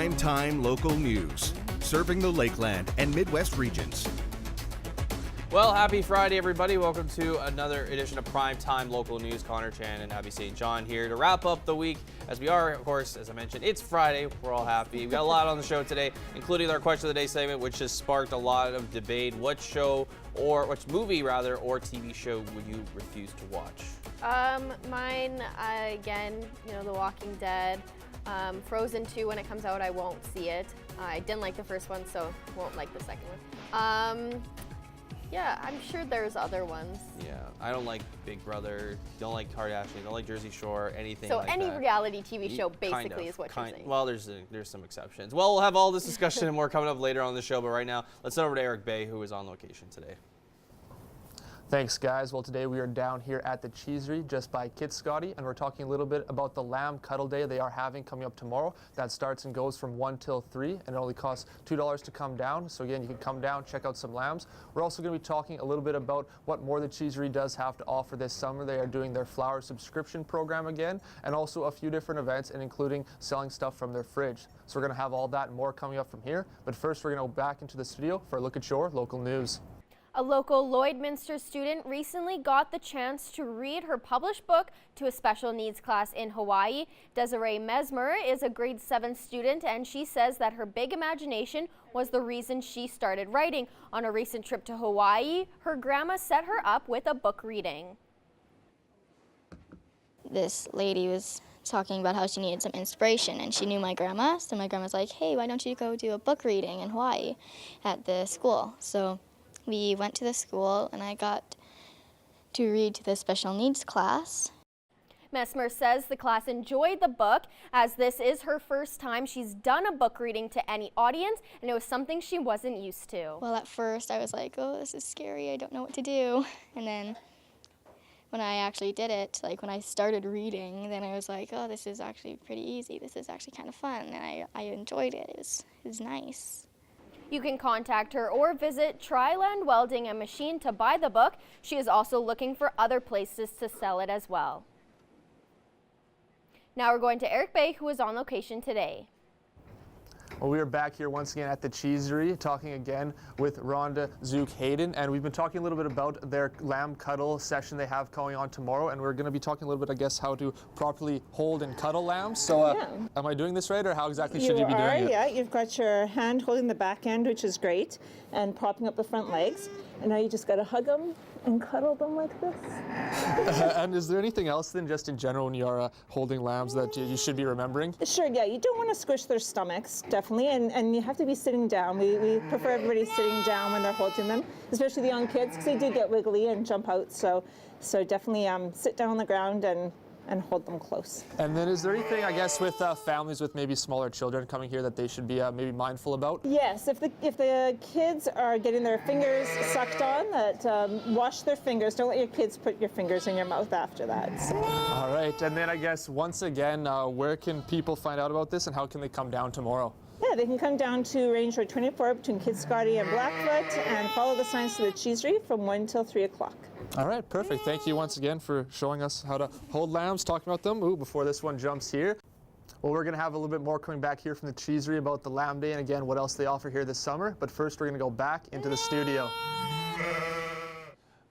Prime-time local news, serving the Lakeland and Midwest regions. Well, happy Friday, everybody. Welcome to another edition of Primetime Local News. Connor Chan and Abby St. John here to wrap up the week. As we are, of course, as I mentioned, it's Friday. We're all happy. We've got a lot on the show today, including our Question of the Day segment, which has sparked a lot of debate. What movie or TV show would you refuse to watch? Mine, again, The Walking Dead. Frozen 2, when it comes out, I won't see it. I didn't like the first one, so won't like the second one. Yeah, I'm sure there's other ones. Yeah, I don't like Big Brother, don't like Kardashian, don't like Jersey Shore, anything like that. So any reality TV show basically is what you're saying. Well, there's some exceptions. Well, we'll have all this discussion and more coming up later on the show, but right now, let's send over to Eric Bay, who is on location today. Thanks, guys. Well, today we are down here at the Cheesery just by Kitscoty, and we're talking a little bit about the Lamb Cuddle Day they are having coming up tomorrow. That starts and goes from 1 till 3, and it only costs $2 to come down. So again, you can come down, check out some lambs. We're also going to be talking a little bit about what more the Cheesery does have to offer this summer. They are doing their flower subscription program again, and also a few different events, and including selling stuff from their fridge. So we're going to have all that and more coming up from here. But first, we're going to go back into the studio for a look at your local news. A local Lloydminster student recently got the chance to read her published book to a special needs class in Hawaii. Desiree Mesmer is a grade 7 student, and she says that her big imagination was the reason she started writing. On a recent trip to Hawaii, her grandma set her up with a book reading. This lady was talking about how she needed some inspiration, and she knew my grandma, so my grandma's like, hey, why don't you go do a book reading in Hawaii at the school? So we went to the school, and I got to read to the special needs class. Mesmer says the class enjoyed the book, as this is her first time she's done a book reading to any audience, and it was something she wasn't used to. Well, at first I was like, oh, this is scary, I don't know what to do. And then when I actually did it, like when I started reading, then I was like, oh, this is actually pretty easy. This is actually kind of fun, and I enjoyed it. It was nice. You can contact her or visit Triland Welding and Machine to buy the book. She is also looking for other places to sell it as well. Now we're going to Eric Bay, who is on location today. Well, we are back here once again at the Cheesery, talking again with Rhonda Zook Hayden, and we've been talking a little bit about their lamb cuddle session they have going on tomorrow, and we're going to be talking a little bit, I guess, how to properly hold and cuddle lambs. So, am I doing this right, or how exactly should you be doing it? Yeah, you've got your hand holding the back end, which is great, and propping up the front legs, and now you just got to hug them and cuddle them like this. And is there anything else then, just in general, when you're holding lambs that you should be remembering? Sure, yeah, you don't want to squish their stomachs, definitely, and you have to be sitting down. We prefer everybody sitting down when they're holding them, especially the young kids, because they do get wiggly and jump out, so definitely sit down on the ground and hold them close. And then is there anything, I guess, with families with maybe smaller children coming here that they should be maybe mindful about? Yes, if the kids are getting their fingers sucked on, that wash their fingers. Don't let your kids put your fingers in your mouth after that. So. All right, and then I guess once again, where can people find out about this, and how can they come down tomorrow? Yeah, they can come down to Range Road 24 between Kitscoty and Blackfoot and follow the signs to the Cheesery from 1 till 3 o'clock. All right, perfect. Thank you once again for showing us how to hold lambs, talking about them. Ooh, before this one jumps here. Well, we're going to have a little bit more coming back here from the Cheesery about the Lamb Day and again what else they offer here this summer. But first, we're going to go back into the studio.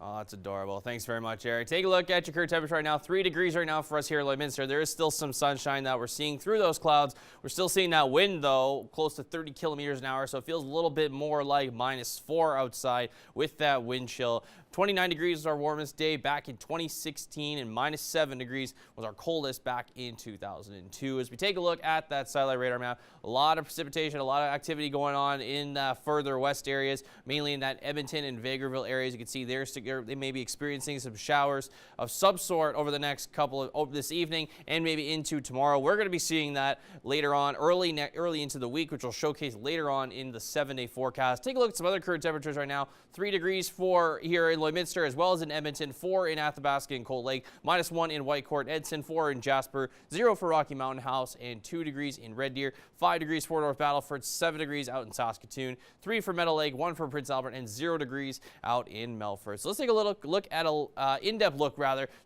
Oh, that's adorable. Thanks very much, Eric. Take a look at your current temperature right now. 3 degrees right now for us here at Lloydminster. There is still some sunshine that we're seeing through those clouds. We're still seeing that wind, though, close to 30 kilometers an hour, so it feels a little bit more like -4 outside with that wind chill. 29 degrees was our warmest day back in 2016, and -7 degrees was our coldest back in 2002. As we take a look at that satellite radar map, a lot of precipitation, a lot of activity going on in further west areas, mainly in that Edmonton and Vegreville areas. You can see they may be experiencing some showers of some sort over the next couple of over this evening and maybe into tomorrow. We're going to be seeing that later on, early into the week, which will showcase later on in the 7-day forecast. Take a look at some other current temperatures right now. 3 degrees for here in Lloydminster, as well as in Edmonton, 4 in Athabasca and Cold Lake, -1 in Whitecourt, Edson, 4 in Jasper, 0 for Rocky Mountain House, and 2 degrees in Red Deer, 5 degrees for North Battleford, 7 degrees out in Saskatoon, 3 for Meadow Lake, 1 for Prince Albert, and 0 degrees out in Melfort. So let's take a look at an in-depth look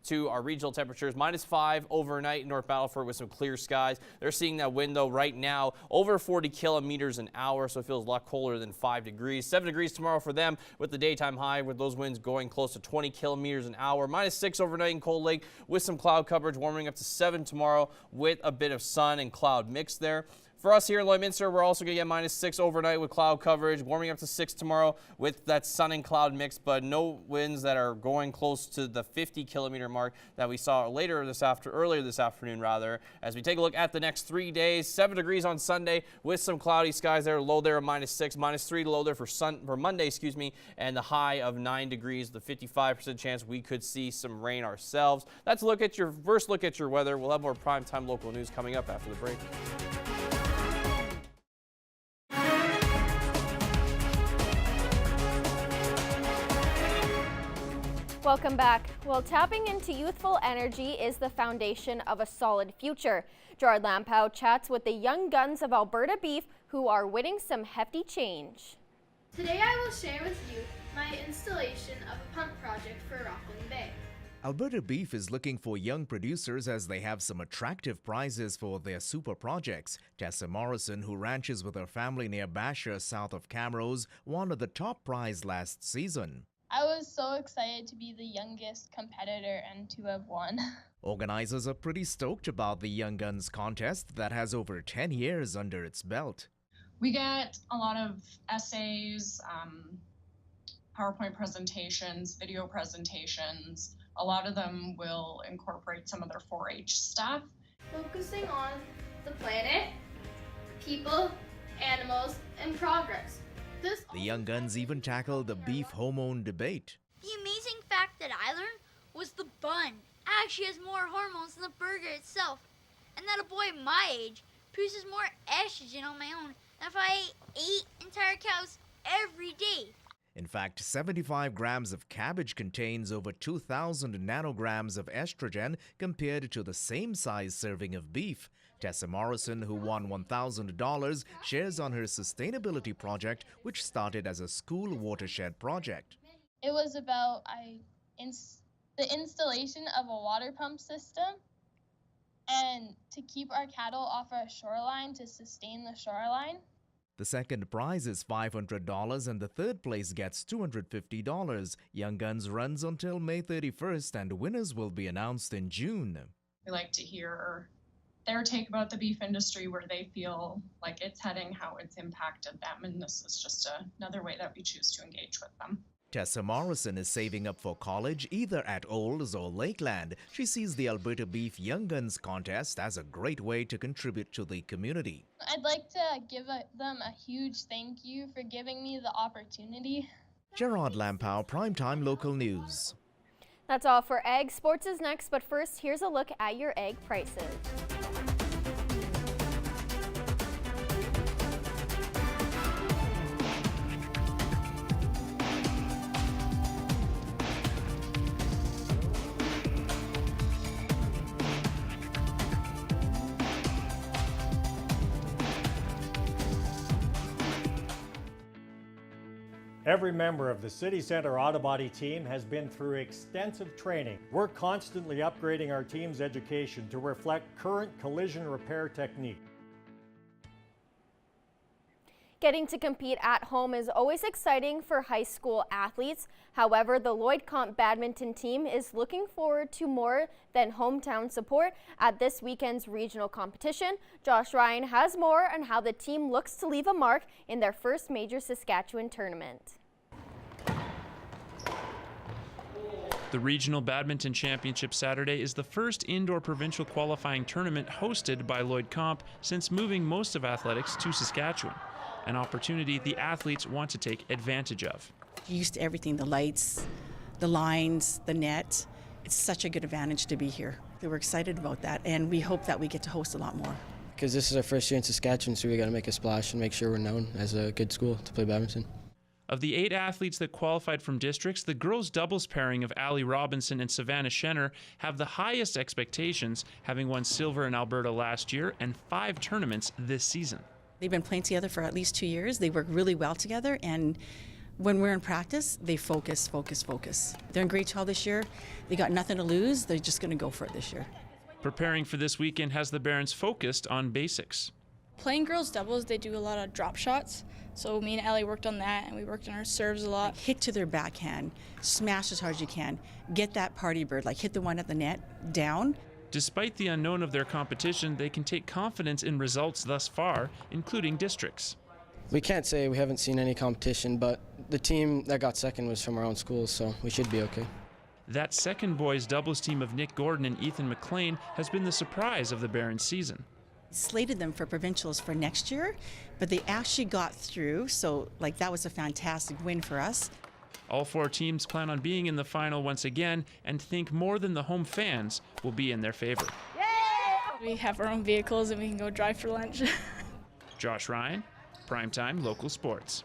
to our regional temperatures. -5 overnight in North Battleford with some clear skies. They're seeing that wind though right now over 40 kilometers an hour, so it feels a lot colder than 5 degrees. 7 degrees tomorrow for them with the daytime high, with those winds going close to 20 kilometers an hour. -6 overnight in Cold Lake with some cloud coverage, warming up to 7 tomorrow with a bit of sun and cloud mix there. For us here in Lloydminster, we're also going to get -6 overnight with cloud coverage, warming up to 6 tomorrow with that sun and cloud mix, but no winds that are going close to the 50-kilometer mark that we saw earlier this afternoon, as we take a look at the next 3 days. 7 degrees on Sunday with some cloudy skies there, low there of -6, -3 low there for Monday, and the high of 9 degrees, the 55% chance we could see some rain ourselves. That's a look at your first look at your weather. We'll have more primetime local news coming up after the break. Welcome back. Well, tapping into youthful energy is the foundation of a solid future. Gerard Lampow chats with the young guns of Alberta Beef, who are winning some hefty change. Today I will share with you my installation of a pump project for Rockland Bay. Alberta Beef is looking for young producers as they have some attractive prizes for their super projects. Tessa Morrison, who ranches with her family near Basher, south of Camrose, won the top prize last season. I was so excited to be the youngest competitor and to have won. Organizers are pretty stoked about the Young Guns contest that has over 10 years under its belt. We get a lot of essays, PowerPoint presentations, video presentations. A lot of them will incorporate some of their 4-H stuff. Focusing on the planet, people, animals, and progress. The Young Guns even tackled the beef hormone debate. The amazing fact that I learned was the bun actually has more hormones than the burger itself, and that a boy my age produces more estrogen on my own than if I ate entire cows every day. In fact, 75 grams of cabbage contains over 2,000 nanograms of estrogen compared to the same size serving of beef. Tessa Morrison, who won $1,000, shares on her sustainability project, which started as a school watershed project. It was about the installation of a water pump system and to keep our cattle off our shoreline to sustain the shoreline. The second prize is $500 and the third place gets $250. Young Guns runs until May 31st and winners will be announced in June. We like to hear their take about the beef industry, where they feel like it's heading, how it's impacted them, and this is just another way that we choose to engage with them. Tessa Morrison is saving up for college either at Olds or Lakeland. She sees the Alberta Beef Young Guns contest as a great way to contribute to the community. I'd like to give them a huge thank you for giving me the opportunity. Gerard Lampow, Primetime Local News. That's all for egg. Sports is next, but first, here's a look at your egg prices. Every member of the City Centre Auto Body team has been through extensive training. We're constantly upgrading our team's education to reflect current collision repair technique. Getting to compete at home is always exciting for high school athletes. However, the Lloyd Comp badminton team is looking forward to more than hometown support at this weekend's regional competition. Josh Ryan has more on how the team looks to leave a mark in their first major Saskatchewan tournament. The Regional Badminton Championship Saturday is the first indoor provincial qualifying tournament hosted by Lloyd Comp since moving most of athletics to Saskatchewan, an opportunity the athletes want to take advantage of. Used to everything, the lights, the lines, the net. It's such a good advantage to be here. We're excited about that, and we hope that we get to host a lot more. Because this is our first year in Saskatchewan, so we got to make a splash and make sure we're known as a good school to play badminton. Of the 8 athletes that qualified from districts, the girls' doubles pairing of Allie Robinson and Savannah Schenner have the highest expectations, having won silver in Alberta last year and 5 tournaments this season. They've been playing together for at least 2 years. They work really well together, and when we're in practice, they focus. They're in grade 12 this year. They got nothing to lose. They're just going to go for it this year. Preparing for this weekend has the Barons focused on basics. Playing girls doubles, they do a lot of drop shots. So me and Ellie worked on that, and we worked on our serves a lot. Hit to their backhand, smash as hard as you can, get that party bird, like hit the one at the net down. Despite the unknown of their competition, they can take confidence in results thus far, including districts. We can't say we haven't seen any competition, but the team that got second was from our own school, so we should be okay. That second boys doubles team of Nick Gordon and Ethan McLean has been the surprise of the Barons season. Slated them for provincials for next year, but they actually got through, so that was a fantastic win for us. All 4 teams plan on being in the final once again and think more than the home fans will be in their favor. Yay! We have our own vehicles and we can go drive for lunch. Josh Ryan, Primetime Local Sports.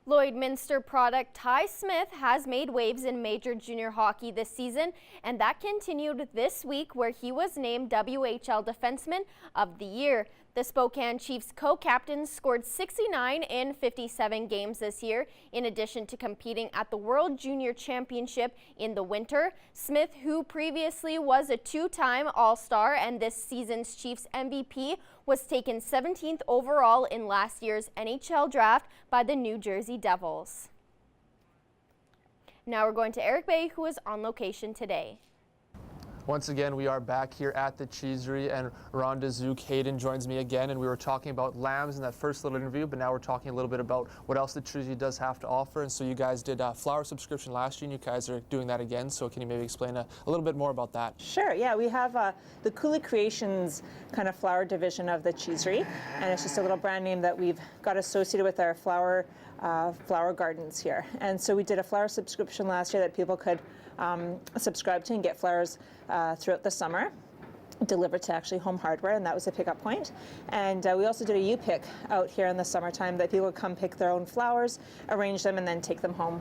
Lloydminster product Ty Smith has made waves in Major Junior Hockey this season, and that continued this week where he was named WHL Defenseman of the Year. The Spokane Chiefs co-captains scored 69 in 57 games this year, in addition to competing at the World Junior Championship in the winter. Smith, who previously was a 2-time All-Star and this season's Chiefs MVP, was taken 17th overall in last year's NHL draft by the New Jersey Devils. Now we're going to Eric Bay, who is on location today. Once again, we are back here at the Cheesery, and Rhonda Zook Hayden joins me again, and we were talking about lambs in that first little interview, but now we're talking a little bit about what else the Cheesery does have to offer. And so you guys did a flower subscription last year, and you guys are doing that again, so can you maybe explain a little bit more about that? Sure, yeah, we have the Cooley Creations kind of flower division of the Cheesery, and it's just a little brand name that we've got associated with our flower gardens here. And so we did a flower subscription last year that people could subscribe to and get flowers throughout the summer, delivered to actually Home Hardware, and that was a pickup point. And we also did a U-Pick out here in the summertime that people would come pick their own flowers, arrange them, and then take them home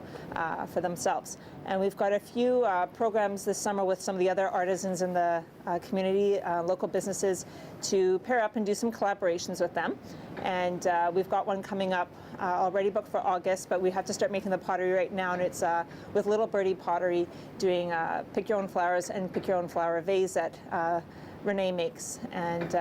for themselves. And we've got a few programs this summer with some of the other artisans in the community, local businesses, to pair up and do some collaborations with them. And we've got one coming up already booked for August, but we have to start making the pottery right now, and it's with Little Birdie Pottery, doing pick your own flowers and pick your own flower vase that Renee makes, and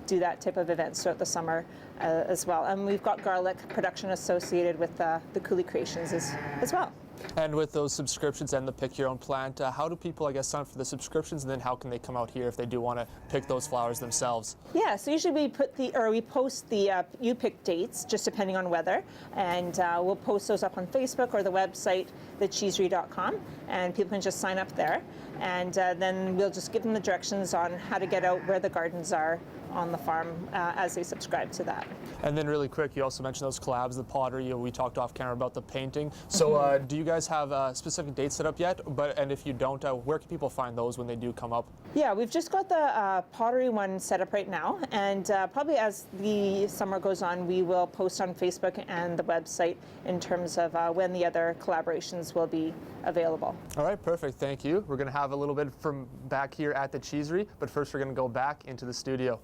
do that type of events throughout the summer as well. And we've got garlic production associated with the Cooley Creations as well. And with those subscriptions and the pick your own plant, how do people, I guess, sign up for the subscriptions, and then how can they come out here if they do want to pick those flowers themselves? Yeah, so usually we post the U-Pick dates, just depending on weather, and we'll post those up on Facebook or the website, thecheesery.com, and people can just sign up there. And then we'll just give them the directions on how to get out, where the gardens are on the farm as they subscribe to that. And then really quick, you also mentioned those collabs, the pottery. We talked off camera about the painting. So do you guys have specific dates set up yet? And if you don't, where can people find those when they do come up? Yeah, we've just got the pottery one set up right now, and probably as the summer goes on, we will post on Facebook and the website in terms of when the other collaborations will be available. All right, perfect. Thank you. We're going to have a little bit from back here at the Cheesery, but first we're going to go back into the studio.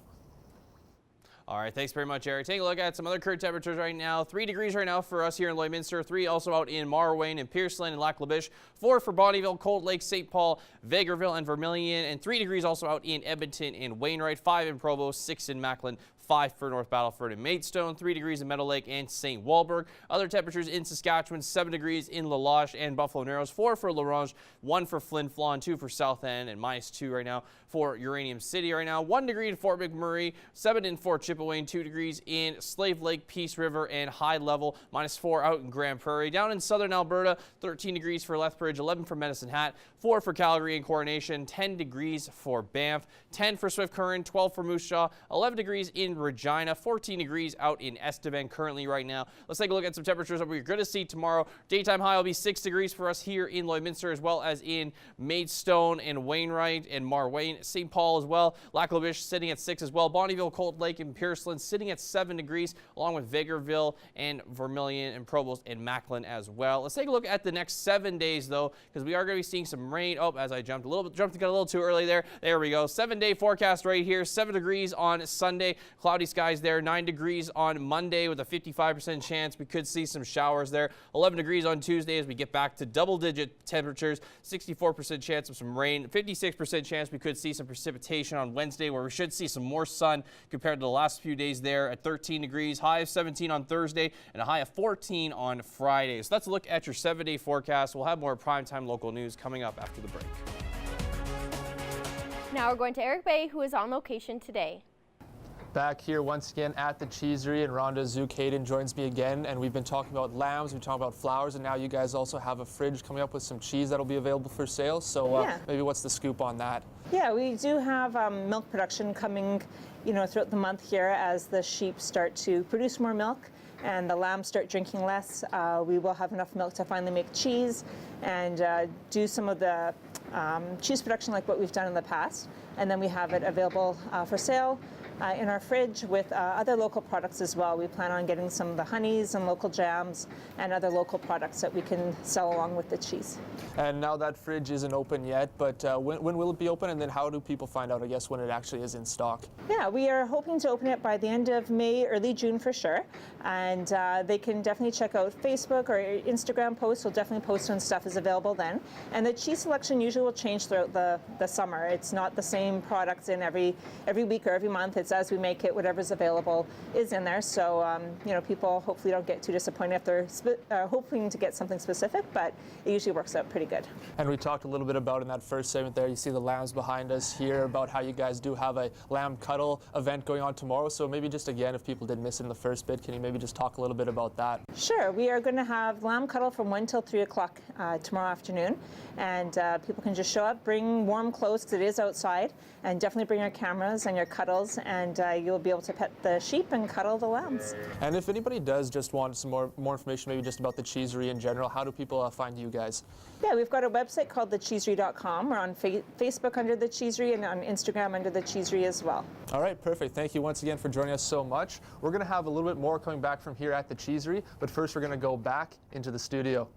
All right, thanks very much, Eric. Taking a look at some other current temperatures right now. 3 degrees right now for us here in Lloydminster. 3 also out in Marwayne and Pierceland and Lac La Biche. 4 for Bonnyville, Cold Lake, St. Paul, Vegreville, and Vermilion. And 3 degrees also out in Edmonton and Wainwright. 5 in Provo, 6 in Macklin, 5 for North Battleford and Maidstone, 3 degrees in Meadow Lake and St. Walburg. Other temperatures in Saskatchewan, 7 degrees in La Loche and Buffalo Narrows, 4 for La Ronge, 1 for Flin Flon, 2 for South End, and -2 right now for Uranium City right now. 1 degree in Fort McMurray, 7 in Fort Chipewyan, 2 degrees in Slave Lake, Peace River, and High Level, -4 out in Grand Prairie. Down in southern Alberta, 13 degrees for Lethbridge, 11 for Medicine Hat, 4 for Calgary and Coronation, 10 degrees for Banff, 10 for Swift Current, 12 for Moose Jaw, 11 degrees in Regina, 14 degrees out in Estevan currently right now. Let's take a look at some temperatures that we're going to see tomorrow. Daytime high will be 6 degrees for us here in Lloydminster, as well as in Maidstone and Wainwright and Marwayne, St. Paul as well. Lac-La-Biche sitting at 6 as well. Bonneville, Cold Lake, and Pierceland sitting at 7 degrees, along with Vegreville and Vermilion and Provost and Macklin as well. Let's take a look at the next 7 days, though, because we are going to be seeing some rain. Oh, as I jumped a little too early there. There we go. 7-day forecast right here. 7 degrees on Sunday. Cloudy skies there. 9 degrees on Monday with a 55% chance. We could see some showers there. 11 degrees on Tuesday as we get back to double-digit temperatures. 64% chance of some rain. 56% chance we could see some precipitation on Wednesday, where we should see some more sun compared to the last few days there at 13 degrees. High of 17 on Thursday and a high of 14 on Friday. So let's look at your 7-day forecast. We'll have more primetime local news coming up after the break. Now we're going to Eric Bay, who is on location today. Back here once again at the Cheesery, and Rhonda Zook-Hayden joins me again, and we've been talking about lambs, we've been talking about flowers, and now you guys also have a fridge coming up with some cheese that'll be available for sale. So maybe what's the scoop on that? Yeah, we do have milk production coming, throughout the month here as the sheep start to produce more milk and the lambs start drinking less. We will have enough milk to finally make cheese and do some of the cheese production like what we've done in the past. And then we have it available for sale in our fridge with other local products as well. We plan on getting some of the honeys and local jams and other local products that we can sell along with the cheese. And now that fridge isn't open yet, but when will it be open, and then how do people find out, I guess, when it actually is in stock? Yeah, we are hoping to open it by the end of May, early June for sure. And they can definitely check out Facebook or Instagram posts. We'll definitely post when stuff is available then. And the cheese selection usually will change throughout the summer. It's not the same products in every week or every month. It's as we make it, whatever's available is in there. So, people hopefully don't get too disappointed if they're hoping to get something specific, but it usually works out pretty good. And we talked a little bit about in that first segment there, you see the lambs behind us here, about how you guys do have a lamb cuddle event going on tomorrow. So maybe just again, if people did miss it in the first bit, can you maybe just talk a little bit about that? Sure. We are going to have lamb cuddle from 1 till 3 o'clock tomorrow afternoon. And people can just show up, bring warm clothes because it is outside, and definitely bring your cameras and your cuddles, and you'll be able to pet the sheep and cuddle the lambs. And if anybody does just want some more information, maybe just about the Cheesery in general, how do people find you guys? Yeah, we've got a website called thecheesery.com. We're on Facebook under The Cheesery and on Instagram under The Cheesery as well. All right, perfect. Thank you once again for joining us so much. We're going to have a little bit more coming back from here at the Cheesery, but first we're going to go back into the studio.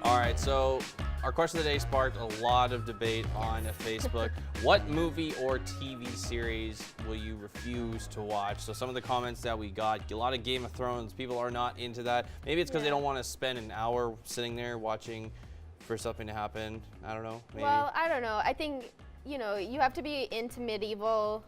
All right, so our question of the day sparked a lot of debate on Facebook. What movie or TV series will you refuse to watch? So some of the comments that we got, a lot of Game of Thrones, people are not into that. Maybe it's because they don't want to spend an hour sitting there watching for something to happen. I don't know. Maybe. Well, I don't know. I think, you have to be into medieval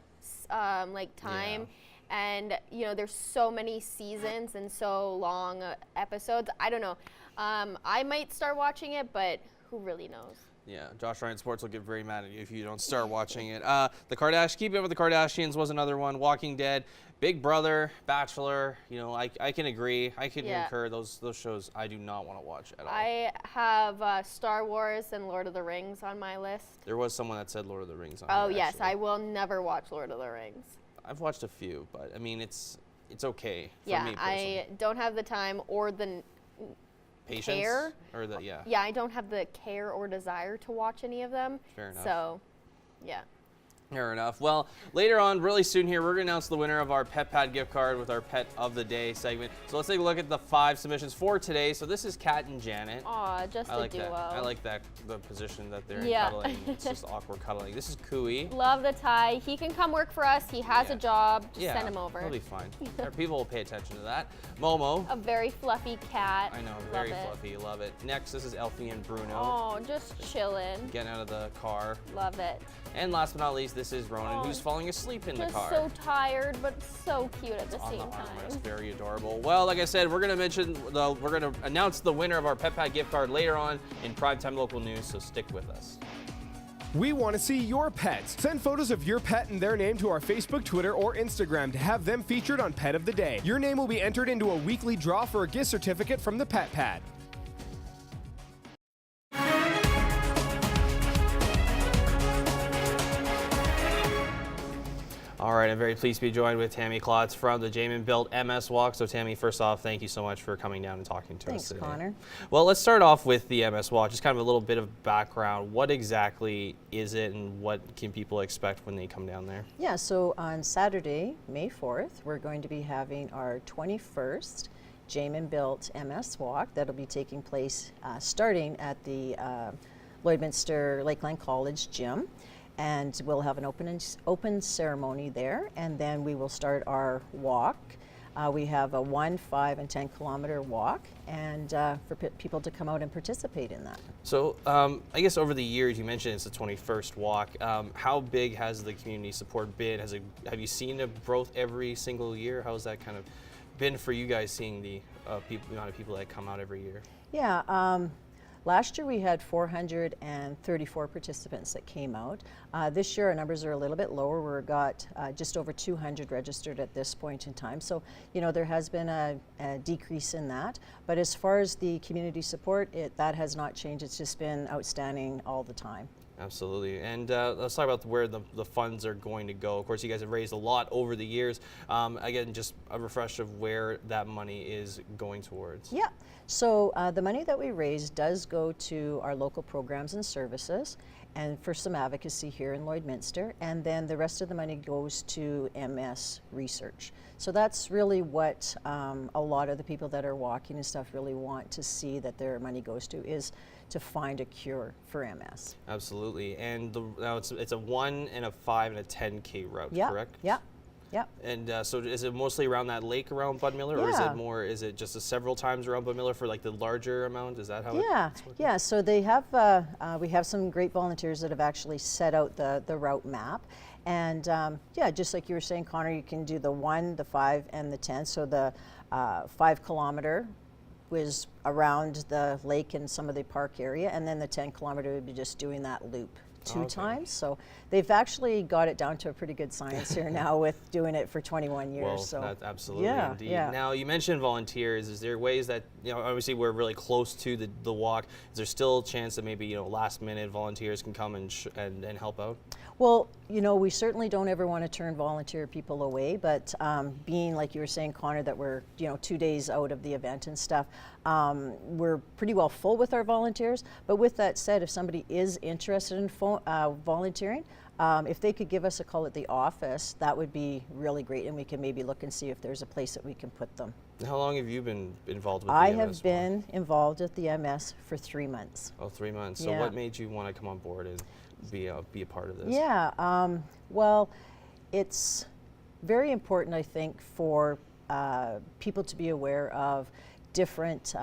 time. Yeah. And, there's so many seasons and so long episodes. I don't know. I might start watching it, but who really knows? Yeah, Josh Ryan Sports will get very mad at you if you don't start watching it. Keeping Up with the Kardashians was another one. Walking Dead, Big Brother, Bachelor. I can agree. I can concur. Those shows I do not want to watch at all. I have Star Wars and Lord of the Rings on my list. There was someone that said Lord of the Rings on Oh, there, yes. actually. I will never watch Lord of the Rings. I've watched a few, but I mean, it's okay for me personally. I don't have the time or the patience care. Or the Yeah, I don't have the care or desire to watch any of them. Fair enough. So, yeah. Fair enough. Well, later on, really soon here, we're going to announce the winner of our Pet Pad gift card with our Pet of the Day segment. So let's take a look at the 5 submissions for today. So this is Kat and Janet. Aw, just a duo. I like that, the position that they're in cuddling. It's just awkward cuddling. This is Cooey. Love the tie. He can come work for us. He has a job. Just send him over. He'll be fine. People will pay attention to that. Momo. A very fluffy cat. I know, very fluffy. Love it. Next, this is Elfie and Bruno. Oh, just chilling. Getting out of the car. Love it. And last but not least, this is Ronan, who's falling asleep in the car. Just so tired, but so cute at the same time. It's very adorable. Well, like I said, we're going to announce the winner of our Pet Pad gift card later on in Primetime Local News, so stick with us. We want to see your pets. Send photos of your pet and their name to our Facebook, Twitter, or Instagram to have them featured on Pet of the Day. Your name will be entered into a weekly draw for a gift certificate from the Pet Pad. right, I'm very pleased to be joined with Tammy Klotz from the Jamin Built MS Walk. So Tammy, first off, thank you so much for coming down and talking to us today. Thanks, Connor. Well, let's start off with the MS Walk, just kind of a little bit of background. What exactly is it and what can people expect when they come down there? Yeah, so on Saturday, May 4th, we're going to be having our 21st Jamin Built MS Walk. That'll be taking place starting at the Lloydminster Lakeland College gym. And we'll have an open ceremony there, and then we will start our walk. We have a 1, 5, and 10 kilometer walk, and for people to come out and participate in that. So I guess over the years, you mentioned it's the 21st walk. How big has the community support been? Have you seen a growth every single year? How's that kind of been for you guys, seeing the amount of people that come out every year? Yeah. Last year we had 434 participants that came out. This year our numbers are a little bit lower. We've got just over 200 registered at this point in time. So, you know, there has been a decrease in that. But as far as the community support, that has not changed. It's just been outstanding all the time. Absolutely. And let's talk about where the funds are going to go. Of course, you guys have raised a lot over the years. Again, just a refresh of where that money is going towards. Yeah. So the money that we raise does go to our local programs and services and for some advocacy here in Lloydminster. And then the rest of the money goes to MS research. So that's really what a lot of the people that are walking and stuff really want to see that their money goes to, is to find a cure for MS. Absolutely. And now it's a 1 and a 5 and a 10K route, correct? Yeah. Yeah. And so is it mostly around that lake around Bud Miller, or is it just several times around Bud Miller for like the larger amount? Is that how it's working? Yeah, so they have, we have some great volunteers that have actually set out the route map. And yeah, just like you were saying, Connor, you can do the 1, the 5, and the 10. So the 5 kilometer was around the lake and some of the park area, and then the 10 kilometer would be just doing that loop 2 times. So they've actually got it down to a pretty good science here now with doing it for 21 years. Well, so that's absolutely indeed. Yeah. Now, you mentioned volunteers. Is there ways that, you know, obviously we're really close to the walk. Is there still a chance that maybe, you know, last minute volunteers can come and help out? Well, you know, we certainly don't ever want to turn volunteer people away, but being, like you were saying, Connor, that we're, you know, 2 days out of the event and stuff, we're pretty well full with our volunteers. But with that said, if somebody is interested in volunteering, if they could give us a call at the office, that would be really great, and we can maybe look and see if there's a place that we can put them. How long have you been involved with the I MS have been involved with the MS for 3 months. Oh, 3 months. So what made you want to come on board and be a part of this? Yeah, well, it's very important, I think, for people to be aware of different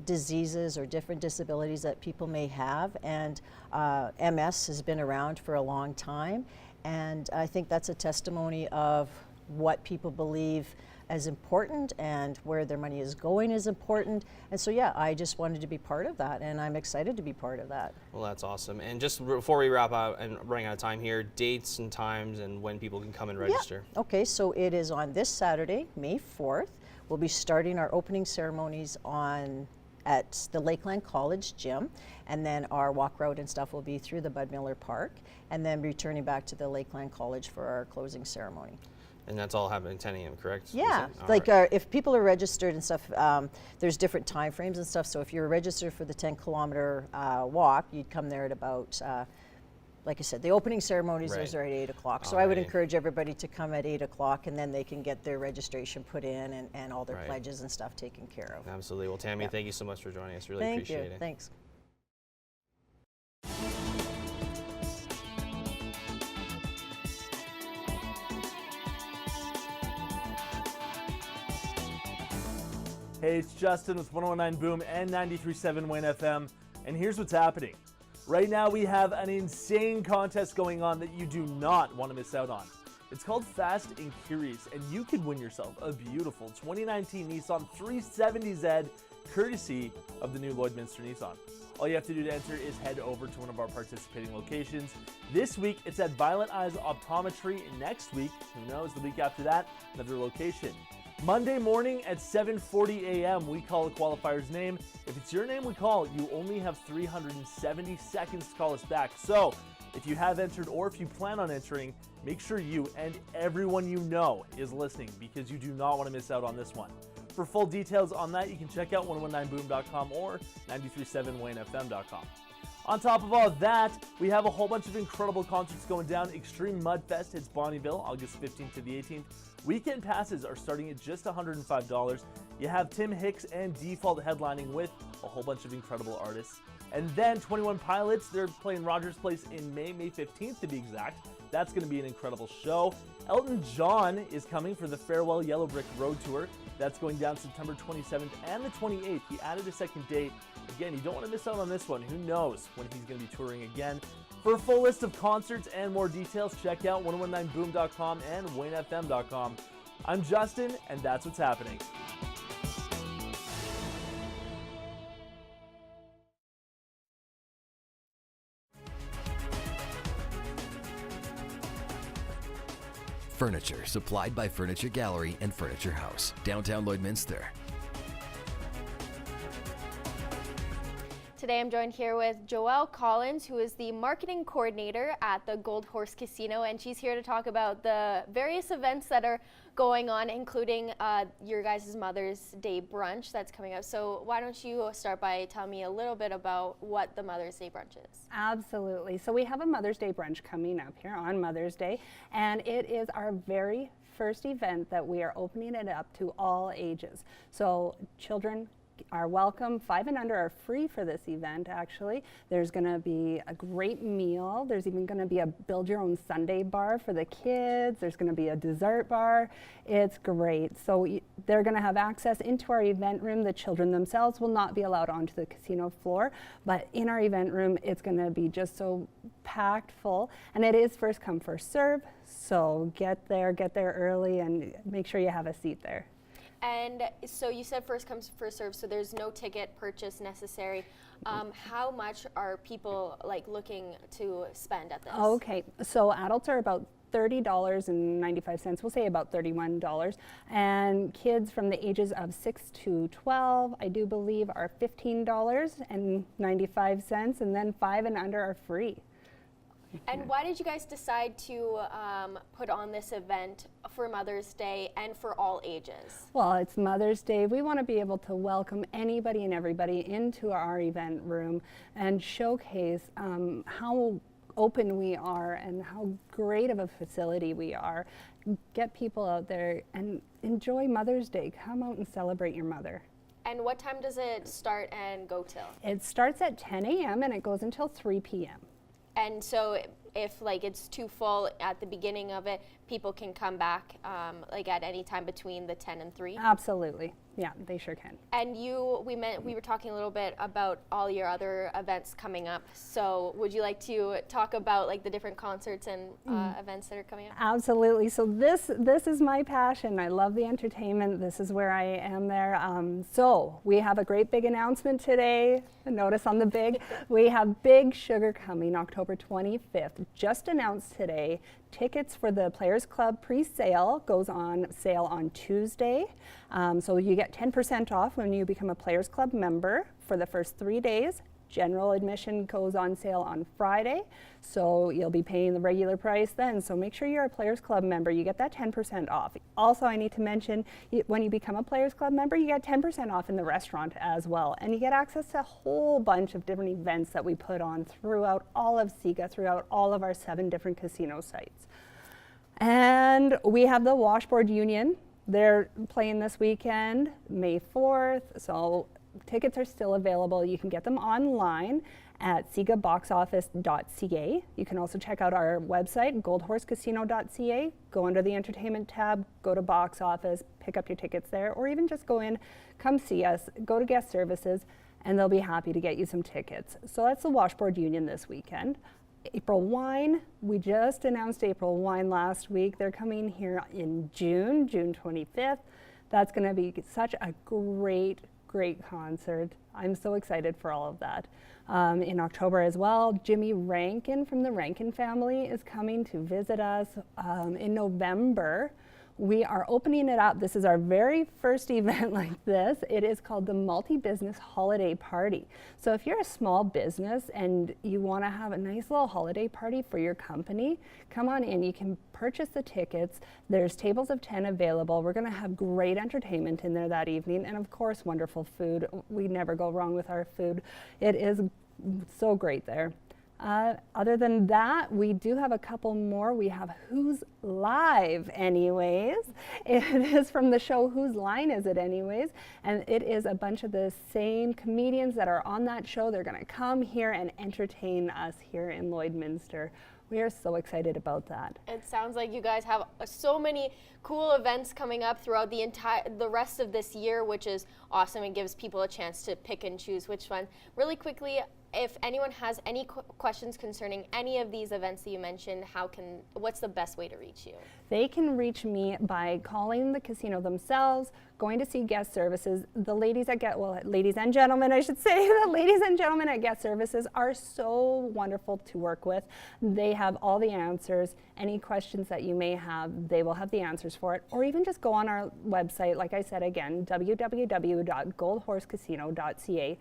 diseases or different disabilities that people may have, and MS has been around for a long time, and I think that's a testimony of what people believe as important and where their money is going is important. And so yeah, I just wanted to be part of that, and I'm excited to be part of that. Well, that's awesome. And just before we wrap up and running out of time here, dates and times and when people can come and register. Yeah. Okay, so it is on this Saturday, May 4th. We'll be starting our opening ceremonies at the Lakeland College gym, and then our walk route and stuff will be through the Bud Miller Park, and then returning back to the Lakeland College for our closing ceremony. And that's all happening at 10 a.m., correct? Yeah, like if people are registered and stuff, there's different time frames and stuff. So if you're registered for the 10 kilometer walk, you'd come there at about, like I said, the opening ceremonies are at 8 o'clock. So I would encourage everybody to come at 8 o'clock, and then they can get their registration put in and all their pledges and stuff taken care of. Absolutely. Well, Tammy, thank you so much for joining us. Really appreciate it. Thanks. Hey, it's Justin with 101.9 Boom and 93.7 Wayne FM, and here's what's happening. Right now we have an insane contest going on that you do not want to miss out on. It's called Fast and Curious, and you could win yourself a beautiful 2019 Nissan 370Z courtesy of the new Lloydminster Nissan. All you have to do to enter is head over to one of our participating locations. This week it's at Violent Eyes Optometry. Next week, who knows, the week after that, another location. Monday morning at 7:40 a.m. we call a qualifier's name. If it's your name we call, you only have 370 seconds to call us back. So If you have entered or if you plan on entering, make sure you and everyone you know is listening because you do not want to miss out on this one. For full details on that, you can check out 1019boom.com or 937waynefm.com. On top of all of that, we have a whole bunch of incredible concerts going down. Extreme Mudfest hits Bonnyville August 15th to the 18th. Weekend passes are starting at just $105. You have Tim Hicks and Default headlining with a whole bunch of incredible artists. And then 21 Pilots, they're playing Rogers Place in May 15th to be exact. That's going to be an incredible show. Elton John is coming for the Farewell Yellow Brick Road Tour. That's going down September 27th and the 28th. He added a second date. Again, you don't want to miss out on this one. Who knows when he's going to be touring again. For a full list of concerts and more details, check out 1019boom.com and waynefm.com. I'm Justin, and that's what's happening. Furniture supplied by Furniture Gallery and Furniture House, downtown Lloydminster. Today I'm joined here with Joelle Collins, who is the marketing coordinator at the Gold Horse Casino, and she's here to talk about the various events that are going on, including your guys' Mother's Day brunch that's coming up. So why don't you start by telling me a little bit about what the Mother's Day brunch is? Absolutely. So we have a Mother's Day brunch coming up here on Mother's Day, and it is our very first event that we are opening it up to all ages. So children are welcome. 5 and under are free for this event, actually. There's going to be a great meal. There's even going to be a build your own sundae bar for the kids. There's going to be a dessert bar. It's great. So they're going to have access into our event room. The children themselves will not be allowed onto the casino floor, but in our event room, it's going to be just so packed full. And it is first come, first serve. So get there early and make sure you have a seat there. And so you said first comes, first serve, so there's no ticket purchase necessary. How much are people looking to spend at this? Okay, so adults are about $30.95, we'll say about $31. And kids from the ages of 6 to 12, I do believe, are $15.95, and then 5 and under are free. And why did you guys decide to put on this event for Mother's Day and for all ages? Well, it's Mother's Day. We want to be able to welcome anybody and everybody into our event room and showcase how open we are and how great of a facility we are. Get people out there and enjoy Mother's Day. Come out and celebrate your mother. And what time does it start and go till? It starts at 10 a.m. and it goes until 3 p.m. And so if it's too full at the beginning of it, people can come back at any time between the 10 and 3? Absolutely. Yeah, they sure can. And we were talking a little bit about all your other events coming up. So would you like to talk about the different concerts and events that are coming up? Absolutely. So this is my passion. I love the entertainment. This is where I am there. So we have a great big announcement today. Notice on the big. We have Big Sugar coming October 25th. Just announced today. Tickets for the Players Club pre-sale goes on sale on Tuesday. So you get 10% off when you become a Players Club member for the first 3 days. General admission goes on sale on Friday, so you'll be paying the regular price then. So make sure you're a Players Club member. You get that 10% off. Also, I need to mention, when you become a Players Club member, you get 10% off in the restaurant as well. And you get access to a whole bunch of different events that we put on throughout all of SIGA, throughout all of our 7 different casino sites. And we have the Washboard Union. They're playing this weekend, May 4th. So tickets are still available. You can get them online at sigaboxoffice.ca. You can also check out our website, goldhorsecasino.ca. Go under the entertainment tab, go to box office, pick up your tickets there, or even just go in, come see us, go to guest services, and they'll be happy to get you some tickets. So that's the Washboard Union this weekend. April Wine, we just announced April Wine last week. They're coming here in June 25th. That's going to be such a great concert. I'm so excited for all of that. In October as well, Jimmy Rankin from the Rankin family is coming to visit us. In November, We are opening it up. This is our very first event like this. It is called the Multi-Business Holiday Party. So if you're a small business and you want to have a nice little holiday party for your company, come on in. You can purchase the tickets. There's tables of 10 available. We're going to have great entertainment in there that evening, and of course wonderful food. We never go wrong with our food. It is so great there. Other than that, we do have a couple more. We have Who's Live Anyways. It is from the show Whose Line Is It Anyways? And it is a bunch of the same comedians that are on that show. They're going to come here and entertain us here in Lloydminster. We are so excited about that. It sounds like you guys have so many cool events coming up throughout the rest of this year, which is awesome. It gives people a chance to pick and choose which one. Really quickly, if anyone has any questions concerning any of these events that you mentioned, what's the best way to reach you? They can reach me by calling the casino themselves, going to see guest services. The ladies and gentlemen, I should say, the ladies and gentlemen at guest services are so wonderful to work with. They have all the answers. Any questions that you may have, they will have the answers for it. Or even just go on our website, like I said again, www.goldhorsecasino.ca.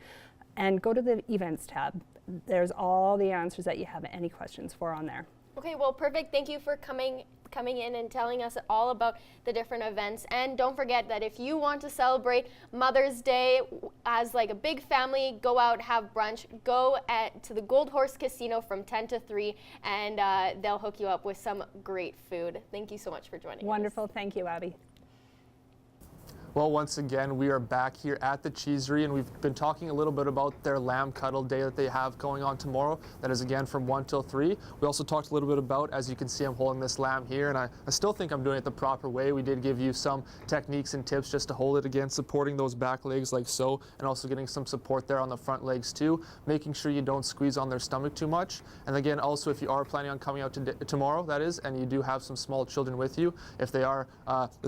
and go to the events tab. There's all the answers that you have any questions for on there. Okay, well, perfect. Thank you for coming in and telling us all about the different events. And don't forget that if you want to celebrate Mother's Day as like a big family, go out, have brunch, go to the Gold Horse Casino from 10 to 3, and they'll hook you up with some great food. Thank you so much for joining us. Wonderful. Thank you, Abby. Well, once again, we are back here at the Cheesery, and we've been talking a little bit about their Lamb Cuddle Day that they have going on tomorrow. That is, again, from 1 till 3. We also talked a little bit about, as you can see, I'm holding this lamb here, and I still think I'm doing it the proper way. We did give you some techniques and tips just to hold it, again, supporting those back legs like so, and also getting some support there on the front legs too, making sure you don't squeeze on their stomach too much. And again, also, if you are planning on coming out tomorrow, that is, and you do have some small children with you, if the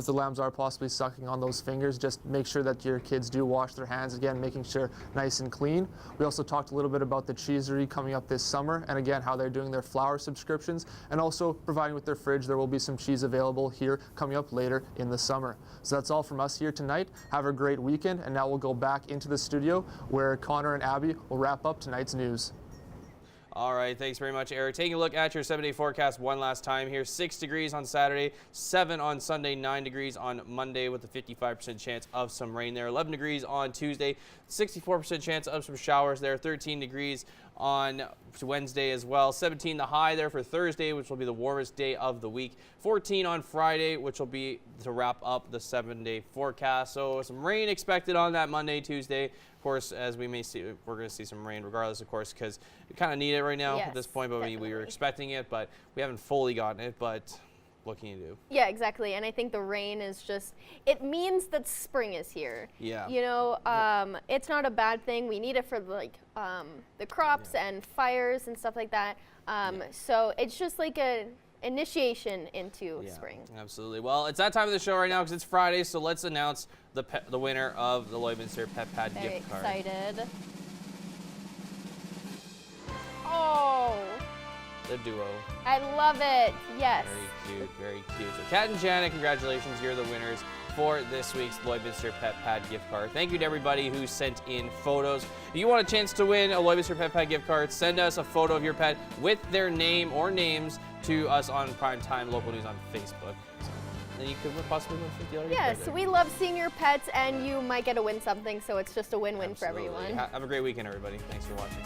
lambs are possibly sucking on those fingers, just make sure that your kids do wash their hands, again, making sure nice and clean. We also talked a little bit about the Cheesery coming up this summer, and again, how they're doing their flour subscriptions, and also providing with their fridge. There will be some cheese available here coming up later in the summer. So that's all from us here tonight. Have a great weekend, and now we'll go back into the studio where Connor and Abby will wrap up tonight's news. All right, thanks very much, Eric. Taking a look at your 7-day forecast one last time here. 6 degrees on Saturday, 7 on Sunday, 9 degrees on Monday with a 55% chance of some rain there. 11 degrees on Tuesday, 64% chance of some showers there. 13 degrees on Wednesday as well. 17 the high there for Thursday, which will be the warmest day of the week. 14 on Friday, which will be to wrap up the 7-day forecast. So some rain expected on that Monday, Tuesday. Of course, as we may see, we're going to see some rain regardless, of course, because we kind of need it right now at this point. But we were expecting it, but we haven't fully gotten it. But what can you do? Yeah, exactly. And I think the rain is just, it means that spring is here. Yeah. You know, it's not a bad thing. We need it for like the crops and fires and stuff like that. So it's just like a initiation into spring. Absolutely. Well, it's that time of the show right now because it's Friday, so let's announce the winner of the Lloydminster Pet Pad gift card. Very excited. Oh. The duo. I love it. Yes. Very cute. Very cute. So Kat and Janet, congratulations. You're the winners for this week's Lloydminster Pet Pad gift card. Thank you to everybody who sent in photos. If you want a chance to win a Lloydminster Pet Pad gift card, send us a photo of your pet with their name or names to us on Primetime Local News on Facebook. So then you could possibly win $50 gift card. Yes, we love seeing your pets, and you might get to win something, so it's just a win-win for everyone. Have a great weekend, everybody. Thanks for watching.